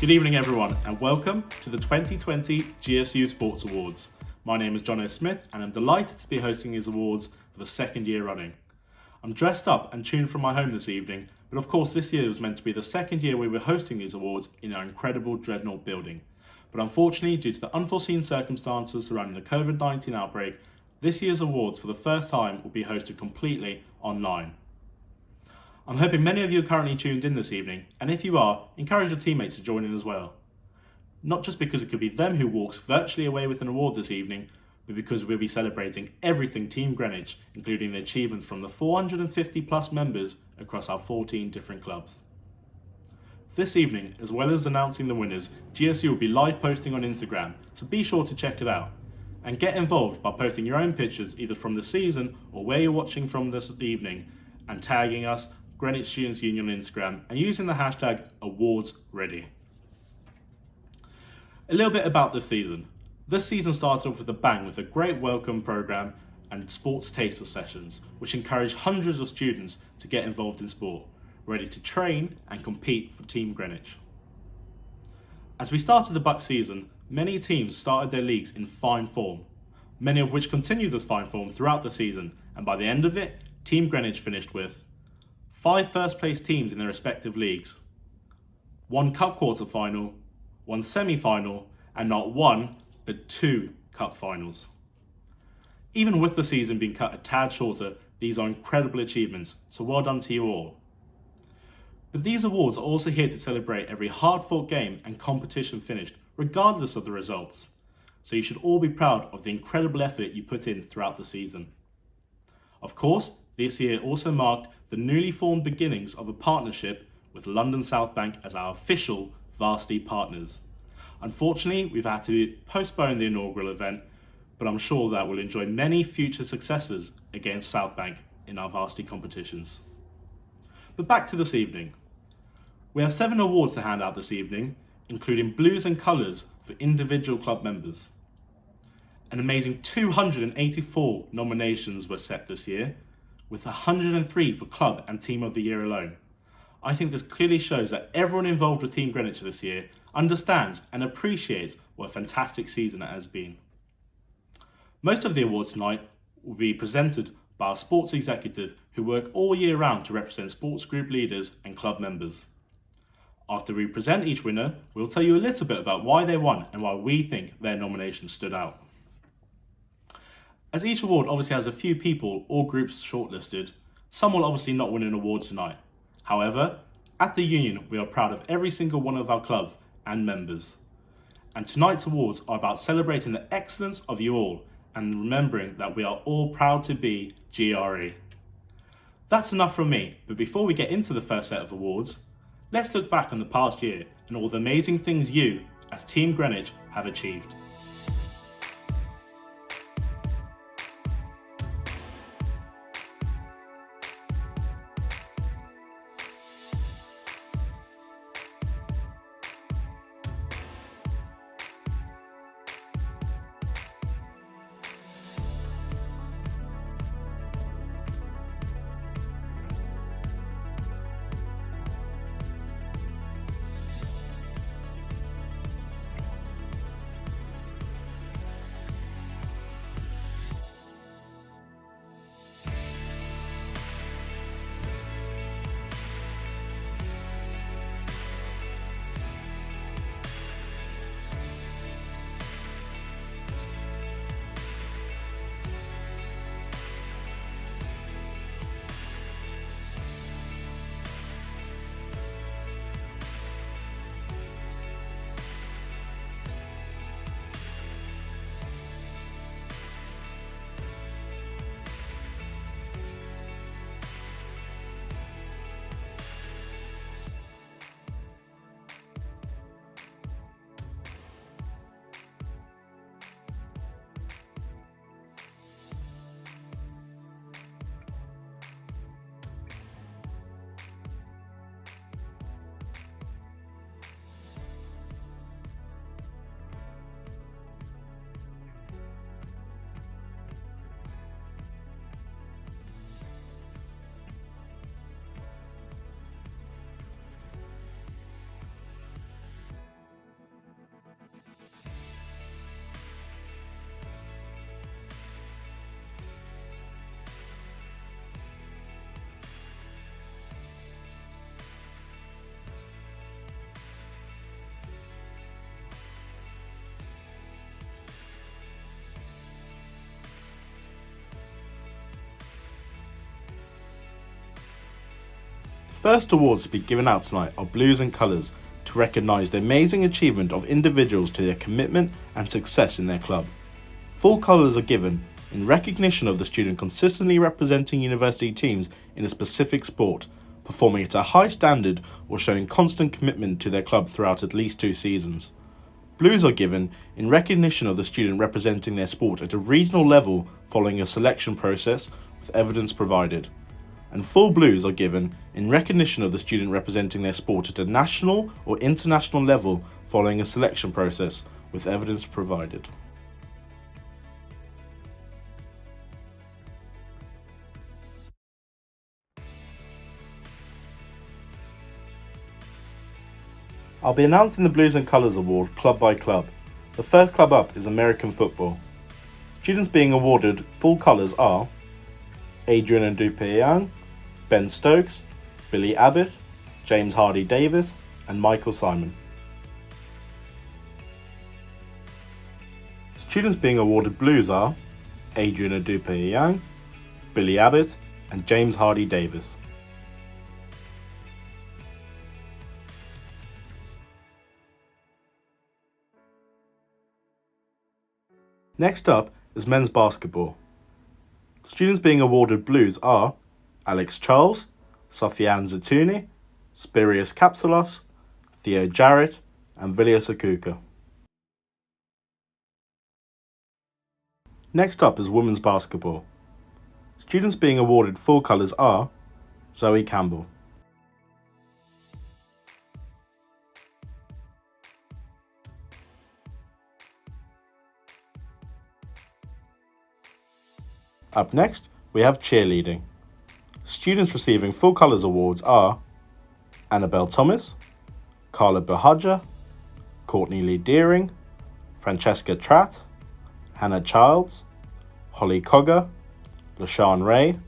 Good evening everyone and welcome to the 2020 GSU Sports Awards. My name is John O. Smith and I'm delighted to be hosting these awards for the second year running. I'm dressed up and tuned from my home this evening, but of course this year was meant to be the second year we were hosting these awards in our incredible Dreadnought building. But unfortunately, due to the unforeseen circumstances surrounding the COVID-19 outbreak, this year's awards for the first time will be hosted completely online. I'm hoping many of you are currently tuned in this evening, and if you are, encourage your teammates to join in as well. Not just because it could be them who walks virtually away with an award this evening, but because we'll be celebrating everything Team Greenwich, including the achievements from the 450 plus members across our 14 different clubs. This evening, as well as announcing the winners, GSU will be live posting on Instagram, so be sure to check it out. And get involved by posting your own pictures either from the season or where you're watching from this evening, and tagging us, Greenwich Students Union on Instagram, and using the hashtag awardsready. A little bit about this season. This season started off with a bang with a great welcome programme and sports taster sessions, which encouraged hundreds of students to get involved in sport, ready to train and compete for Team Greenwich. As we started the Buck season, many teams started their leagues in fine form, many of which continued this fine form throughout the season, and by the end of it, Team Greenwich finished with 5 first place teams in their respective leagues, 1 cup quarter final, 1 semi-final, and not 1 but 2 cup finals. Even with the season being cut a tad shorter, these are incredible achievements, so well done to you all. But these awards are also here to celebrate every hard-fought game and competition finished, regardless of the results. So you should all be proud of the incredible effort you put in throughout the season. Of course, this year also marked the newly formed beginnings of a partnership with London South Bank as our official varsity partners. Unfortunately, we've had to postpone the inaugural event, but I'm sure that we'll enjoy many future successes against South Bank in our varsity competitions. But back to this evening. We have 7 awards to hand out this evening, including blues and colours for individual club members. An amazing 284 nominations were set this year, with 103 for Club and Team of the Year alone. I think this clearly shows that everyone involved with Team Greenwich this year understands and appreciates what a fantastic season it has been. Most of the awards tonight will be presented by our sports executive who work all year round to represent sports group leaders and club members. After we present each winner, we'll tell you a little bit about why they won and why we think their nomination stood out. As each award obviously has a few people or groups shortlisted, some will obviously not win an award tonight. However, at the Union we are proud of every single one of our clubs and members. And tonight's awards are about celebrating the excellence of you all and remembering that we are all proud to be GRE. That's enough from me, but before we get into the first set of awards, let's look back on the past year and all the amazing things you, as Team Greenwich, have achieved. first awards to be given out tonight are Blues and Colours, to recognise the amazing achievement of individuals to their commitment and success in their club. Full colours are given in recognition of the student consistently representing university teams in a specific sport, performing at a high standard or showing constant commitment to their club throughout at least 2 seasons. Blues are given in recognition of the student representing their sport at a regional level following a selection process with evidence provided. And full Blues are given in recognition of the student representing their sport at a national or international level following a selection process with evidence provided. I'll be announcing the Blues and Colours Award club by club. The first club up is American football. Students being awarded full colours are Adrian Ndupe-Young, Ben Stokes, Billy Abbott, James Hardy Davis, and Michael Simon. Students being awarded Blues are Adrian Ndupe-Young, Billy Abbott, and James Hardy Davis. Next up is men's basketball. Students being awarded Blues are Alex Charles, Sofiane Zatouni, Spirius Kapsulos, Theo Jarrett, and Vilius Akuka. Next up is women's basketball. Students being awarded full colours are Zoe Campbell. Up next, we have cheerleading. Students receiving full colours awards are Annabelle Thomas, Carla Bahaja, Courtney Lee Deering, Francesca Tratt, Hannah Childs, Holly Cogger, LaShawn Ray,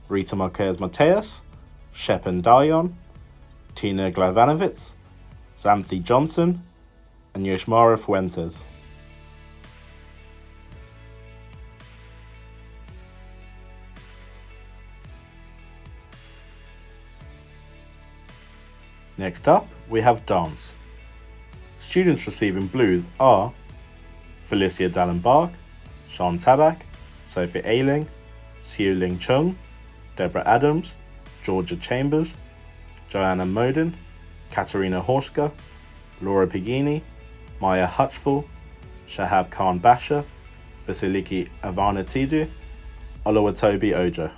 Rita Marquez Mateus, Shepen Dayon, Tina Glavanovitz, Xanthi Johnson, and Yoshmara Fuentes. Next up, we have dance. Students receiving Blues are Felicia Dallenbach, Sean Tabak, Sophie Ailing, Siu Ling Chung, Deborah Adams, Georgia Chambers, Joanna Modin, Katerina Horshka, Laura Pigini, Maya Hutchful, Shahab Khan Basha, Vasiliki Avanatidu, Oluwatobi Ojo.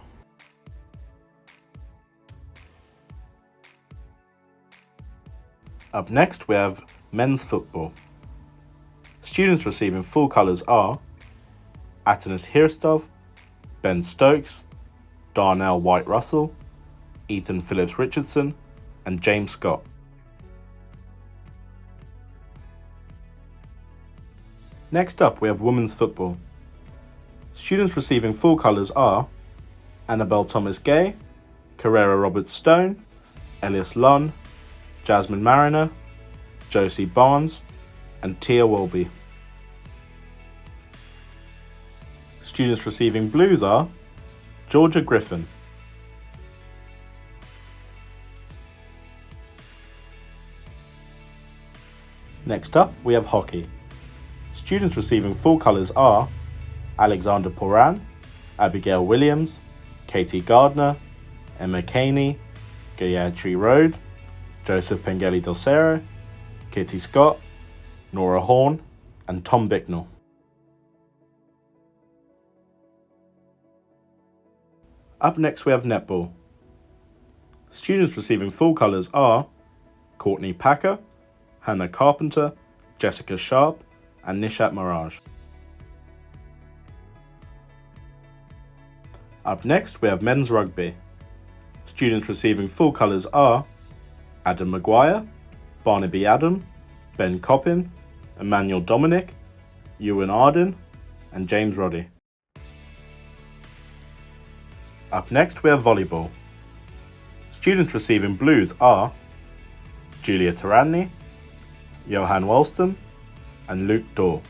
Up next, we have men's football. Students receiving full colours are Atanas Hirstov, Ben Stokes, Darnell White-Russell, Ethan Phillips Richardson, and James Scott. Next up, we have women's football. Students receiving full colours are Annabelle Thomas Gay, Carrera Roberts Stone, Elias Lunn, Jasmine Mariner, Josie Barnes, and Tia Wolby. Students receiving Blues are Georgia Griffin. Next up, we have hockey. Students receiving full colours are Alexander Poran, Abigail Williams, Katie Gardner, Emma Caney, Gayatri Road, Joseph Pengeli Del Cerro, Kitty Scott, Nora Horn, and Tom Bicknell. Up next, we have netball. Students receiving full colours are Courtney Packer, Hannah Carpenter, Jessica Sharp, and Nishat Mirage. Up next, we have men's rugby. Students receiving full colours are Adam Maguire, Barnaby Adam, Ben Coppin, Emmanuel Dominic, Ewan Arden, and James Roddy. Up next, we have volleyball. Students receiving Blues are Julia Taranny, Johan Walston, and Luke Dorr.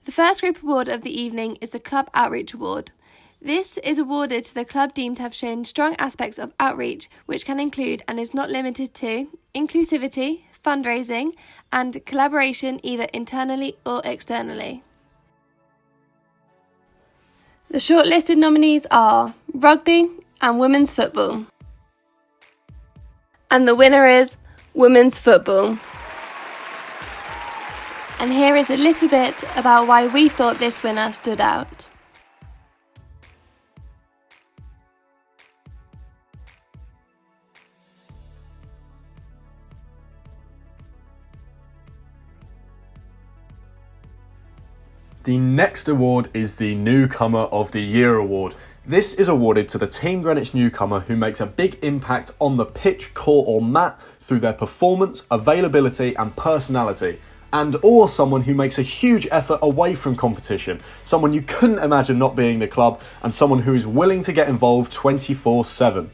The first group award of the evening is the Club Outreach Award. This is awarded to the club deemed to have shown strong aspects of outreach, which can include and is not limited to inclusivity, fundraising, and collaboration either internally or externally. The shortlisted nominees are rugby and women's football. And the winner is women's football. And here is a little bit about why we thought this winner stood out. The next award is the Newcomer of the Year award. This is awarded to the Team Greenwich newcomer who makes a big impact on the pitch, court or mat through their performance, availability and personality. Or someone who makes a huge effort away from competition, someone you couldn't imagine not being the club, and someone who is willing to get involved 24/7.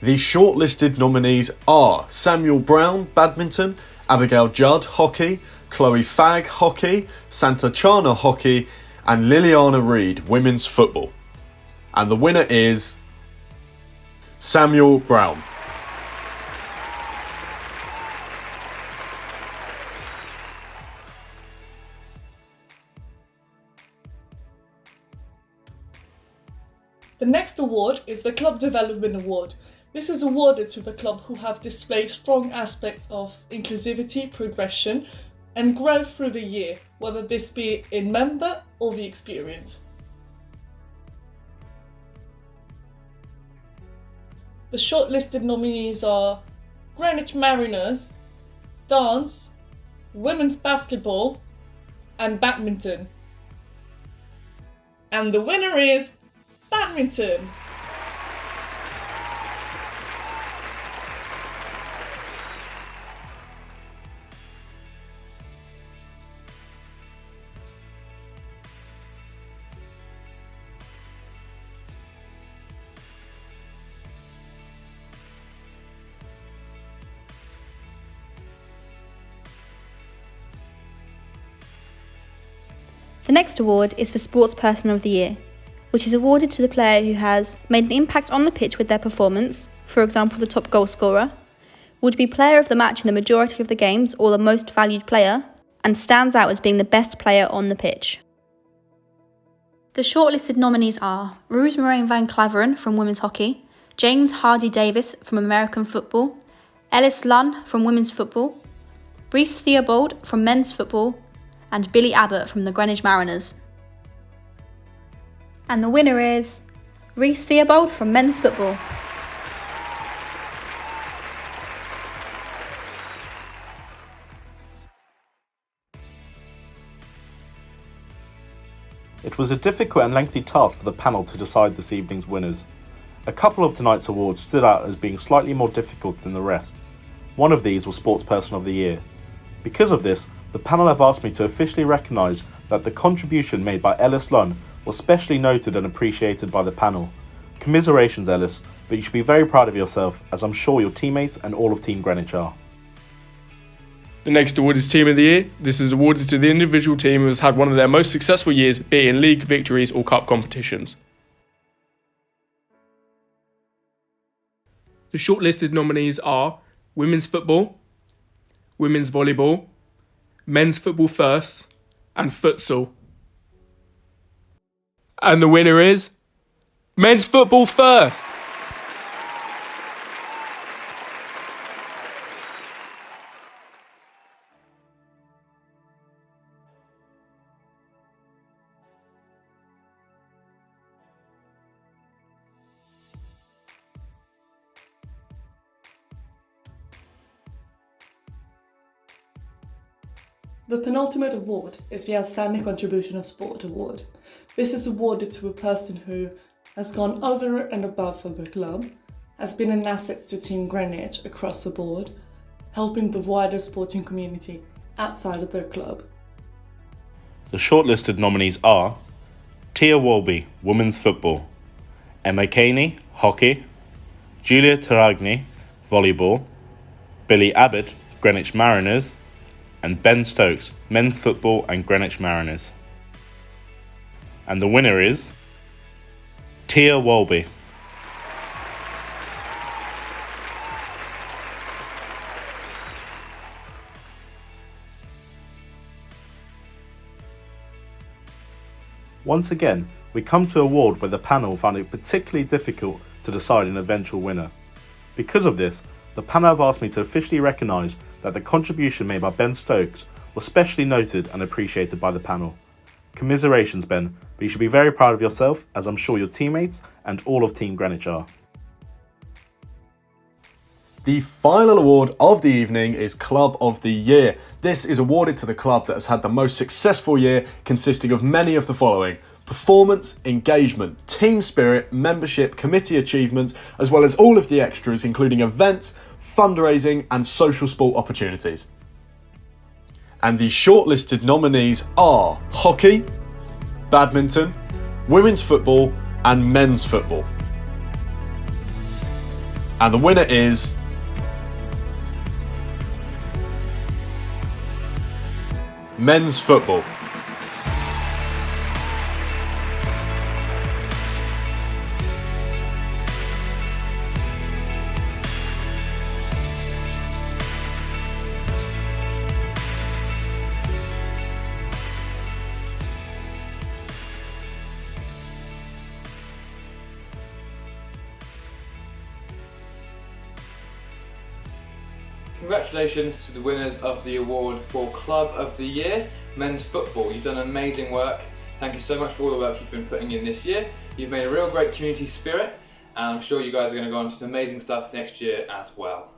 The shortlisted nominees are Samuel Brown, badminton, Abigail Judd, hockey, Chloe Fagg, hockey, Santa Chana, hockey, and Liliana Reid, women's football. And the winner is Samuel Brown. The next award is the Club Development Award. This is awarded to the club who have displayed strong aspects of inclusivity, progression, and growth through the year, whether this be in member or the experience. The shortlisted nominees are Greenwich Mariners, dance, women's basketball, and badminton. And the winner is badminton. The next award is for Sportsperson of the Year, which is awarded to the player who has made an impact on the pitch with their performance, for example the top goal scorer, would be player of the match in the majority of the games or the most valued player, and stands out as being the best player on the pitch. The shortlisted nominees are Rosemary Van Claveren from women's hockey, James Hardy Davis from American football, Ellis Lunn from women's football, Reese Theobald from men's football, and Billy Abbott from the Greenwich Mariners. And the winner is Reese Theobald from men's football. It was a difficult and lengthy task for the panel to decide this evening's winners. A couple of tonight's awards stood out as being slightly more difficult than the rest. One of these was Sportsperson of the Year. Because of this, the panel have asked me to officially recognise that the contribution made by Ellis Lunn was specially noted and appreciated by the panel. Commiserations, Ellis, but you should be very proud of yourself, as I'm sure your teammates and all of Team Greenwich are. The next award is Team of the Year. This is awarded to the individual team who has had one of their most successful years, be it in league victories or cup competitions. The shortlisted nominees are women's football, women's volleyball, men's football first, and futsal. And the winner is men's football first. The penultimate award is the Outstanding Contribution of Sport award. This is awarded to a person who has gone over and above for the club, has been an asset to Team Greenwich across the board, helping the wider sporting community outside of their club. The shortlisted nominees are Tia Walby, women's football, Emma Caney, hockey, Julia Taragni, volleyball, Billy Abbott, Greenwich Mariners, and Ben Stokes, Men's Football and Greenwich Mariners. And the winner is Tia Walby. Once again, we come to an award where the panel found it particularly difficult to decide an eventual winner. Because of this, the panel have asked me to officially recognise that the contribution made by Ben Stokes was specially noted and appreciated by the panel. Commiserations, Ben, but you should be very proud of yourself, as I'm sure your teammates and all of Team Greenwich are. The final award of the evening is Club of the Year. This is awarded to the club that has had the most successful year, consisting of many of the following: performance, engagement, team spirit, membership, committee achievements, as well as all of the extras, including events, fundraising and social sport opportunities. And the shortlisted nominees are hockey, badminton, women's football and men's football. And the winner is men's football. Congratulations to the winners of the award for Club of the Year, Men's Football. You've done amazing work. Thank you so much for all the work you've been putting in this year. You've made a real great community spirit, and I'm sure you guys are going to go on to some amazing stuff next year as well.